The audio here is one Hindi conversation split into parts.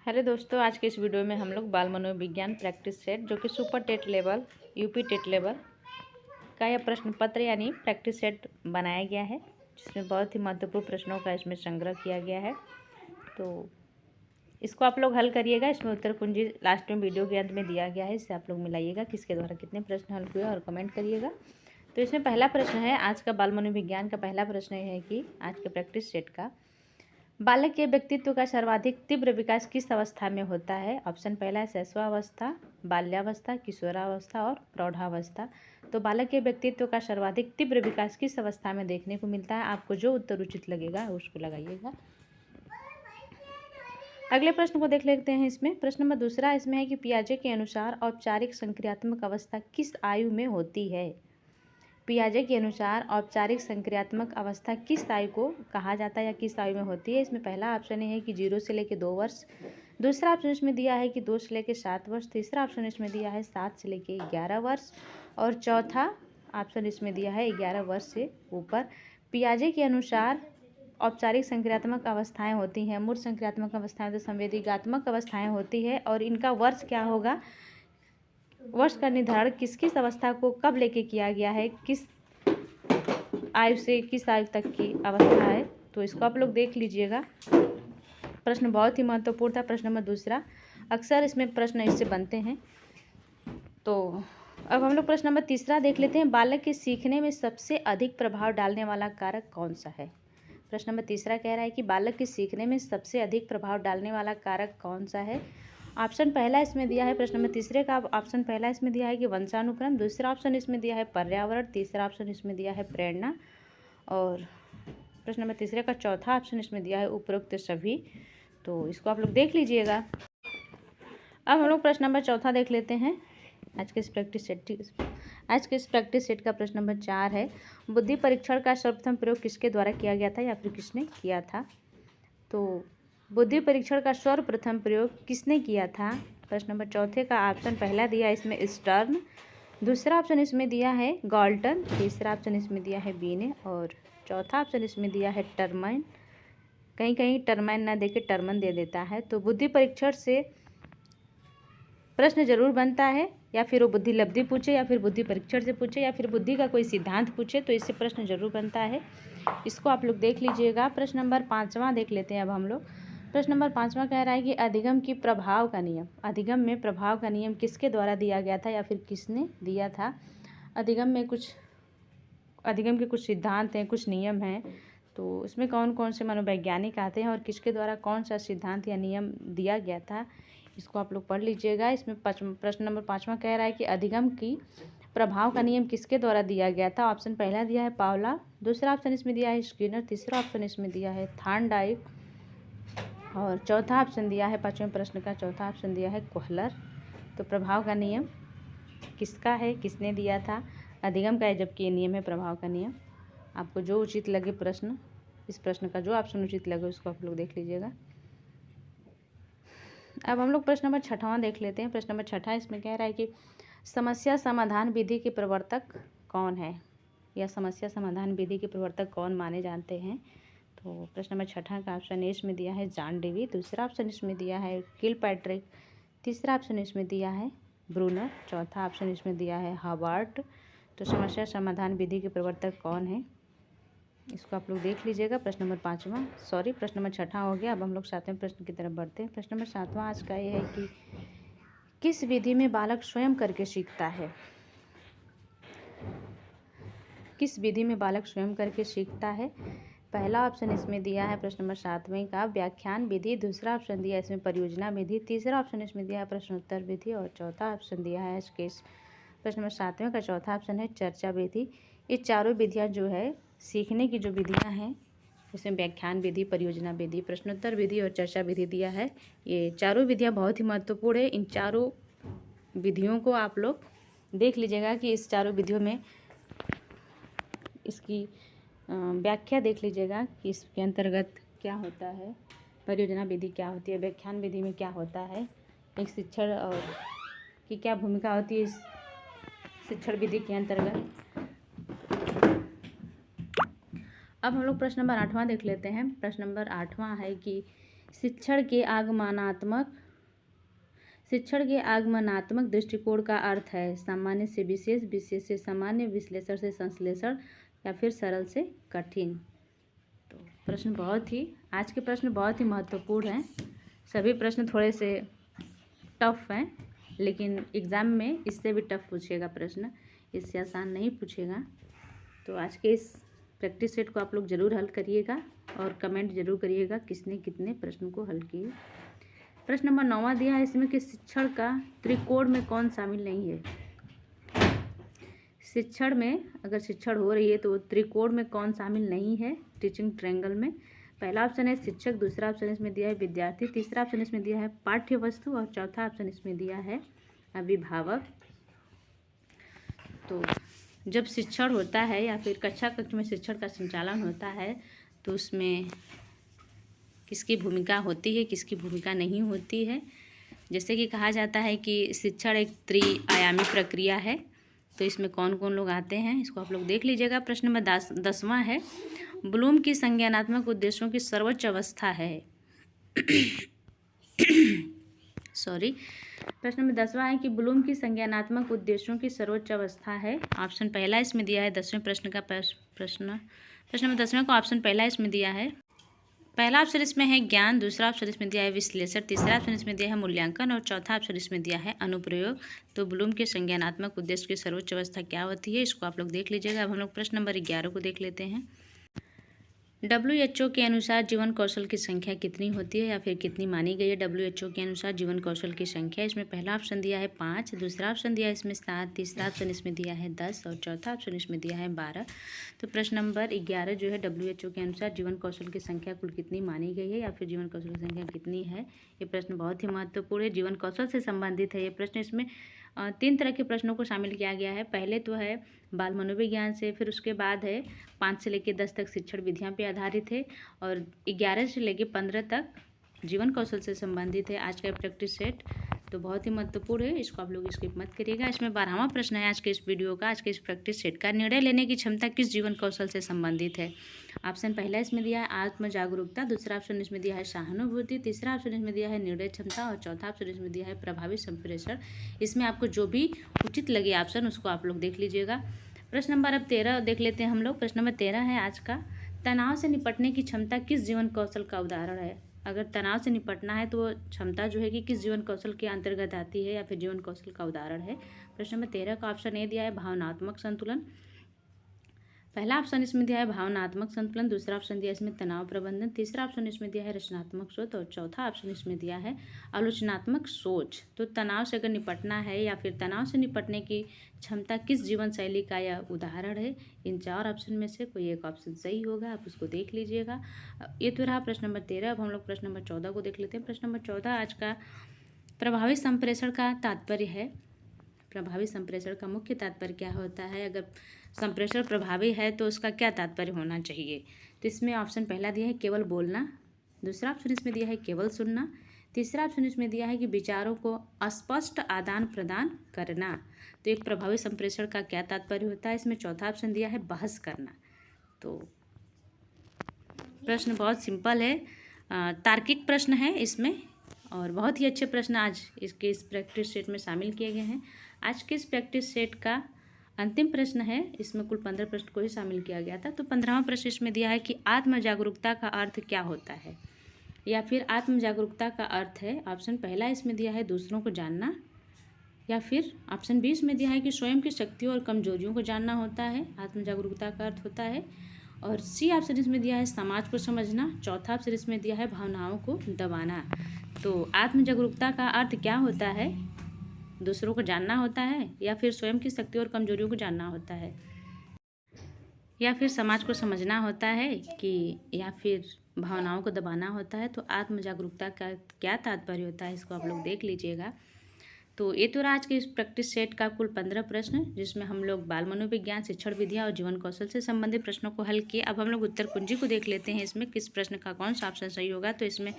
हेलो दोस्तों, आज के इस वीडियो में हम लोग बाल मनोविज्ञान प्रैक्टिस सेट जो कि super TET level UP TET level का यह प्रश्न पत्र यानी प्रैक्टिस सेट बनाया गया है, जिसमें बहुत ही महत्वपूर्ण प्रश्नों का इसमें संग्रह किया गया है। तो इसको आप लोग हल करिएगा। इसमें उत्तर कुंजी लास्ट में वीडियो के अंत में दिया गया है, इससे आप लोग मिलाइएगा किसके द्वारा कितने प्रश्न हल हुए और कमेंट करिएगा। तो इसमें पहला प्रश्न है, आज का बाल मनोविज्ञान का पहला प्रश्न है कि आज के प्रैक्टिस सेट का बालक के व्यक्तित्व का सर्वाधिक तीव्र विकास किस अवस्था में होता है। ऑप्शन पहला है शैशवावस्था, बाल्यावस्था, किशोरावस्था और प्रौढ़ावस्था। तो बालक के व्यक्तित्व का सर्वाधिक तीव्र विकास किस अवस्था में देखने को मिलता है। आपको जो उत्तर उचित लगेगा उसको लगाइएगा। अगले प्रश्न को देख लेते हैं। इसमें प्रश्न नंबर दूसरा इसमें है कि पियाजे के अनुसार औपचारिक संक्रियात्मक अवस्था किस आयु में होती है। पियाजे के अनुसार औपचारिक संक्रियात्मक अवस्था किस आयु को कहा जाता है या किस आयु में होती है। इसमें पहला ऑप्शन है कि 0 से लेकर 2 वर्ष, दूसरा ऑप्शन इसमें दिया है कि 2 से लेकर 7 वर्ष, तीसरा ऑप्शन इसमें दिया है 7 से लेकर 11 वर्ष और चौथा ऑप्शन इसमें दिया है 11 वर्ष से ऊपर। पियाजे के अनुसार औपचारिक संक्रियात्मक अवस्थाएं होती हैं, मूर्त संक्रियात्मक अवस्थाएं तो संवेदीगात्मक अवस्थाएं होती है, और इनका वर्ष क्या होगा, वर्ष का निर्धारण किस किस अवस्था को कब लेके किया गया है, किस आयु से किस आयु तक की अवस्था है। तो इसको आप लोग देख लीजिएगा। प्रश्न बहुत ही महत्वपूर्ण था, प्रश्न नंबर दूसरा। अक्सर इसमें प्रश्न इससे बनते हैं। तो अब हम लोग प्रश्न नंबर तीसरा देख लेते हैं। बालक के सीखने में सबसे अधिक प्रभाव डालने वाला कारक कौन सा है। प्रश्न नंबर तीसरा कह रहा है कि बालक के सीखने में सबसे अधिक प्रभाव डालने वाला कारक कौन सा है। ऑप्शन पहला इसमें दिया है, प्रश्न नंबर तीसरे का ऑप्शन पहला इसमें दिया है कि वंशानुक्रम, दूसरा ऑप्शन इसमें दिया है पर्यावरण, तीसरा ऑप्शन इसमें दिया है प्रेरणा, और प्रश्न नंबर तीसरे का चौथा ऑप्शन इसमें दिया है उपरोक्त सभी। तो इसको आप लोग देख लीजिएगा। अब हम लोग प्रश्न नंबर चौथा देख लेते हैं। आज के इस प्रैक्टिस सेट का प्रश्न नंबर 4 है, बुद्धि परीक्षण का सर्वप्रथम प्रयोग किसके द्वारा किया गया था या फिर किसने किया था। तो बुद्धि परीक्षण का सर्वप्रथम प्रयोग किसने किया था। प्रश्न नंबर चौथे का ऑप्शन पहला दिया है इसमें स्टर्न, दूसरा ऑप्शन इसमें दिया है गॉल्टन, तीसरा ऑप्शन इसमें दिया है बीने और चौथा ऑप्शन इसमें दिया है टर्माइन। कहीं कहीं टर्माइन ना देके टर्मन दे देता है। तो बुद्धि परीक्षण से प्रश्न जरूर बनता है, या फिर वो बुद्धि लब्धि पूछे या फिर बुद्धि परीक्षण से पूछे या फिर बुद्धि का कोई सिद्धांत पूछे, तो इससे प्रश्न जरूर बनता है। इसको आप लोग देख लीजिएगा। प्रश्न नंबर 5वां देख लेते हैं अब हम लोग। प्रश्न नंबर 5वां कह रहा है कि अधिगम की प्रभाव का नियम, अधिगम में प्रभाव का नियम किसके द्वारा दिया गया था या फिर किसने दिया था। अधिगम के कुछ सिद्धांत हैं, कुछ नियम हैं। तो इसमें कौन कौन से मनोवैज्ञानिक आते हैं और किसके द्वारा कौन सा सिद्धांत या नियम दिया गया था, इसको आप लोग पढ़ लीजिएगा। इसमें प्रश्न नंबर 5वां कह रहा है कि अधिगम की प्रभाव का नियम किसके द्वारा दिया गया था। ऑप्शन पहला दिया है पावला, दूसरा ऑप्शन इसमें दिया है स्किनर, तीसरा ऑप्शन इसमें दिया है थॉर्नडाइक और चौथा ऑप्शन दिया है, 5वें प्रश्न का चौथा ऑप्शन दिया है कोहलर। तो प्रभाव का नियम किसका है, किसने दिया था, अधिगम का है, जबकि ये नियम है प्रभाव का नियम। आपको जो उचित लगे प्रश्न, इस प्रश्न का जो ऑप्शन उचित लगे उसको आप लोग देख लीजिएगा। अब हम लोग प्रश्न नंबर 6वां देख लेते हैं। प्रश्न नंबर 6 इसमें कह रहा है कि समस्या समाधान विधि के प्रवर्तक कौन है, या समस्या समाधान विधि के प्रवर्तक कौन माने जाते हैं। तो प्रश्न नंबर 6 का ऑप्शन ए इसमें दिया है जॉन डेवी, दूसरा ऑप्शन इसमें दिया है किलपैट्रिक, तीसरा ऑप्शन इसमें दिया है ब्रूनर, चौथा ऑप्शन इसमें दिया है हार्वर्ड। तो समस्या समाधान विधि के प्रवर्तक कौन है, इसको आप लोग देख लीजिएगा। प्रश्न नंबर प्रश्न नंबर 6 हो गया। अब हम लोग 7वें प्रश्न की तरफ बढ़ते हैं। प्रश्न नंबर 7वां आज का ये है कि किस विधि में बालक स्वयं करके सीखता है। किस विधि में बालक स्वयं करके सीखता है। पहला ऑप्शन इसमें दिया है प्रश्न नंबर 7वें का व्याख्यान विधि, दूसरा ऑप्शन दिया है इसमें परियोजना विधि, तीसरा ऑप्शन इसमें दिया है प्रश्नोत्तर विधि और चौथा ऑप्शन दिया है स्केच। प्रश्न नंबर 7वें का चौथा ऑप्शन है चर्चा विधि। ये चारों विधियाँ जो है सीखने की जो विधियाँ हैं, इसमें व्याख्यान विधि, परियोजना विधि, प्रश्नोत्तर विधि और चर्चा विधि दिया है। ये चारों विधियाँ बहुत ही महत्वपूर्ण है। इन चारों विधियों को आप लोग देख लीजिएगा कि इस चारों विधियों में इसकी व्याख्या देख लीजिएगा कि इसके अंतर्गत क्या होता है, परियोजना विधि क्या होती है, व्याख्यान विधि में क्या होता है, एक शिक्षण और की क्या भूमिका होती है इस शिक्षण विधि के अंतर्गत। अब हम लोग प्रश्न नंबर 8वां देख लेते हैं। प्रश्न नंबर 8वां है कि शिक्षण के आगमनात्मक दृष्टिकोण का अर्थ है सामान्य से विशेष, विशेष से सामान्य, विश्लेषण से संश्लेषण या फिर सरल से कठिन। तो प्रश्न आज के प्रश्न बहुत ही महत्वपूर्ण हैं। सभी प्रश्न थोड़े से टफ हैं, लेकिन एग्ज़ाम में इससे भी टफ पूछेगा प्रश्न, इससे आसान नहीं पूछेगा। तो आज के इस प्रैक्टिस सेट को आप लोग ज़रूर हल करिएगा और कमेंट ज़रूर करिएगा किसने कितने प्रश्न को हल किए। प्रश्न नंबर 9वां दिया है इसमें कि शिक्षण का त्रिकोण में कौन शामिल नहीं है। शिक्षण में अगर शिक्षण हो रही है तो त्रिकोण में कौन शामिल नहीं है टीचिंग ट्रायंगल में। पहला ऑप्शन है शिक्षक, दूसरा ऑप्शन इसमें दिया है विद्यार्थी, तीसरा ऑप्शन इसमें दिया है पाठ्य वस्तु और चौथा ऑप्शन इसमें दिया है अभिभावक। तो जब शिक्षण होता है या फिर कक्षा में शिक्षण का संचालन होता है तो उसमें किसकी भूमिका होती है, किसकी भूमिका नहीं होती है। जैसे कि कहा जाता है कि शिक्षण एक त्रिआयामी प्रक्रिया है, तो इसमें कौन कौन लोग आते हैं इसको आप लोग देख लीजिएगा। प्रश्न नंबर 10वां है ब्लूम की संज्ञानात्मक उद्देश्यों की सर्वोच्च अवस्था है प्रश्न नंबर 10वां है कि ब्लूम की संज्ञानात्मक उद्देश्यों की सर्वोच्च अवस्था है। ऑप्शन पहला इसमें दिया है 10वें प्रश्न नंबर 10वें का ऑप्शन पहला इसमें दिया है। पहला ऑप्शन इसमें है ज्ञान, दूसरा ऑप्शन इसमें दिया है विश्लेषण, तीसरा ऑप्शन इसमें दिया है मूल्यांकन और चौथा ऑप्शन इसमें दिया है अनुप्रयोग। तो ब्लूम के संज्ञानात्मक उद्देश्य की सर्वोच्च अवस्था क्या होती है इसको आप लोग देख लीजिएगा। अब हम लोग प्रश्न नंबर 11 को देख लेते हैं। WHO के अनुसार जीवन कौशल की संख्या कितनी होती है या फिर कितनी मानी गई है। WHO के अनुसार जीवन कौशल की संख्या इसमें पहला ऑप्शन दिया है 5, दूसरा ऑप्शन दिया है इसमें 7, तीसरा ऑप्शन इसमें दिया है 10 और चौथा ऑप्शन इसमें दिया है 12। तो प्रश्न नंबर 11 जो है WHO के अनुसार जीवन कौशल की संख्या कुल कितनी मानी गई है या फिर जीवन कौशल की संख्या कितनी है। ये प्रश्न बहुत ही महत्वपूर्ण है, जीवन कौशल से संबंधित है ये प्रश्न। इसमें 3 तरह के प्रश्नों को शामिल किया गया है। पहले तो है बाल मनोविज्ञान से, फिर उसके बाद है 5 से लेकर 10 तक शिक्षण विधियां पे आधारित है और 11 से लेकर 15 तक जीवन कौशल से संबंधित है आज का प्रैक्टिस सेट। तो बहुत ही महत्वपूर्ण है, इसको आप लोग स्किप मत करिएगा। इसमें 12वां प्रश्न है आज के इस वीडियो का, आज के इस प्रैक्टिस सेट का, निर्णय लेने की क्षमता किस जीवन कौशल से संबंधित है। ऑप्शन पहला इसमें दिया है आत्म जागरूकता, दूसरा ऑप्शन इसमें दिया है सहानुभूति, तीसरा ऑप्शन इसमें दिया है निर्णय क्षमता और चौथा ऑप्शन इसमें दिया है प्रभावी संप्रेषण। इसमें आपको जो भी उचित लगे ऑप्शन उसको आप लोग देख लीजिएगा। प्रश्न नंबर अब 13 देख लेते हैं हम लोग। प्रश्न नंबर 13 है आज का, तनाव से निपटने की क्षमता किस जीवन कौशल का उदाहरण है। अगर तनाव से निपटना है तो वो क्षमता जो है कि किस जीवन कौशल के अंतर्गत आती है या फिर जीवन कौशल का उदाहरण है। प्रश्न नंबर 13 का ऑप्शन ए दिया है भावनात्मक संतुलन। पहला ऑप्शन इसमें दिया है भावनात्मक संतुलन, दूसरा ऑप्शन दिया है इसमें तनाव प्रबंधन, तीसरा ऑप्शन इसमें दिया है रचनात्मक सोच और चौथा ऑप्शन इसमें दिया है आलोचनात्मक सोच। तो तनाव से अगर निपटना है या फिर तनाव से निपटने की क्षमता किस जीवन शैली का यह उदाहरण है। इन 4 ऑप्शन में से कोई एक ऑप्शन सही होगा, आप उसको देख लीजिएगा। ये तो रहा प्रश्न नंबर 13। अब हम लोग प्रश्न नंबर 14 को देख लेते हैं। प्रश्न नंबर 14 आज का, प्रभावी संप्रेषण का तात्पर्य है। प्रभावी संप्रेषण का मुख्य तात्पर्य क्या होता है। अगर संप्रेषण प्रभावी है तो उसका क्या तात्पर्य होना चाहिए। तो इसमें ऑप्शन पहला दिया है केवल बोलना, दूसरा ऑप्शन इसमें दिया है केवल सुनना, तीसरा ऑप्शन इसमें दिया है कि विचारों को स्पष्ट आदान प्रदान करना। तो एक प्रभावी संप्रेषण का क्या तात्पर्य होता है। इसमें चौथा ऑप्शन दिया है बहस करना। तो प्रश्न बहुत सिंपल है, तार्किक प्रश्न है इसमें और बहुत ही अच्छे प्रश्न आज इसके इस प्रैक्टिस सेट में शामिल किए गए हैं। आज के इस प्रैक्टिस सेट का अंतिम प्रश्न है, इसमें कुल 15 प्रश्न को ही शामिल किया गया था। तो 15वां प्रश्न इसमें दिया है कि आत्म जागरूकता का अर्थ क्या होता है या फिर आत्म जागरूकता का अर्थ है। ऑप्शन पहला इसमें दिया है दूसरों को जानना, या फिर ऑप्शन 20 में दिया है कि स्वयं की शक्तियों और कमजोरियों को जानना होता है, आत्म जागरूकता का अर्थ होता है। और सी ऑप्शन इसमें दिया है समाज को समझना, चौथा ऑप्शन इसमें दिया है भावनाओं को दबाना। तो आत्म जागरूकता का अर्थ क्या होता है, दूसरों को जानना होता है या फिर स्वयं की शक्ति और कमजोरियों को जानना होता है या फिर समाज को समझना होता है कि या फिर भावनाओं को दबाना होता है। तो आत्म जागरूकता का क्या तात्पर्य होता है इसको आप लोग देख लीजिएगा। तो ये तो रहा आज के इस प्रैक्टिस सेट का कुल 15 प्रश्न, जिसमें हम लोग बाल मनोविज्ञान, शिक्षण विधियाँ और जीवन कौशल से संबंधित प्रश्नों को हल किए। अब हम लोग उत्तर कुंजी को देख लेते हैं, इसमें किस प्रश्न का कौन सा ऑप्शन सही होगा। तो इसमें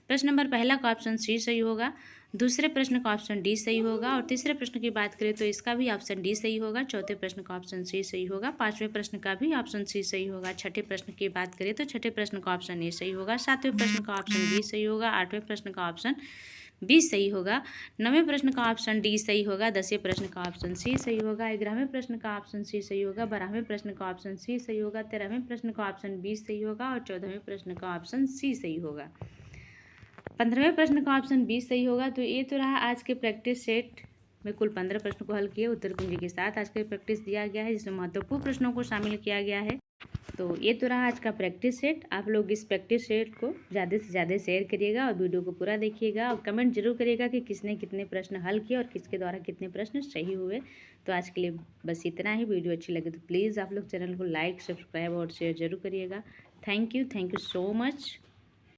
प्रश्न नंबर पहला का ऑप्शन सी सही होगा। दूसरे प्रश्न का ऑप्शन डी सही होगा। और तीसरे प्रश्न की बात करें तो इसका भी ऑप्शन डी सही होगा। चौथे प्रश्न का ऑप्शन सी सही होगा। पांचवें प्रश्न का भी ऑप्शन सी सही होगा। छठे प्रश्न की बात करें तो छठे प्रश्न का ऑप्शन ए सही होगा। सातवें प्रश्न का ऑप्शन बी सही होगा। आठवें प्रश्न का ऑप्शन बी सही होगा। नवें प्रश्न का ऑप्शन डी सही होगा। 10वें प्रश्न का ऑप्शन सी सही होगा। 11वें प्रश्न का ऑप्शन सी सही होगा। 12वें प्रश्न का ऑप्शन सी सही होगा। 13वें प्रश्न का ऑप्शन बी सही होगा। और 14वें प्रश्न का ऑप्शन सी सही होगा। 15वें प्रश्न का ऑप्शन बी सही होगा। तो ये तो रहा आज के प्रैक्टिस सेट में कुल 15 प्रश्न को हल किए उत्तर कुंजी के साथ आज के प्रैक्टिस दिया गया है, जिसमें महत्वपूर्ण प्रश्नों को शामिल किया गया है। तो ये तो रहा आज का प्रैक्टिस सेट। आप लोग इस प्रैक्टिस सेट को ज़्यादा से ज़्यादा शेयर करिएगा और वीडियो को पूरा देखिएगा और कमेंट जरूर करिएगा कि किसने कितने प्रश्न हल किए और किसके द्वारा कितने प्रश्न सही हुए। तो आज के लिए बस इतना ही। वीडियो अच्छी लगे तो प्लीज़ आप लोग चैनल को लाइक, सब्सक्राइब और शेयर जरूर करिएगा। Thank you so much.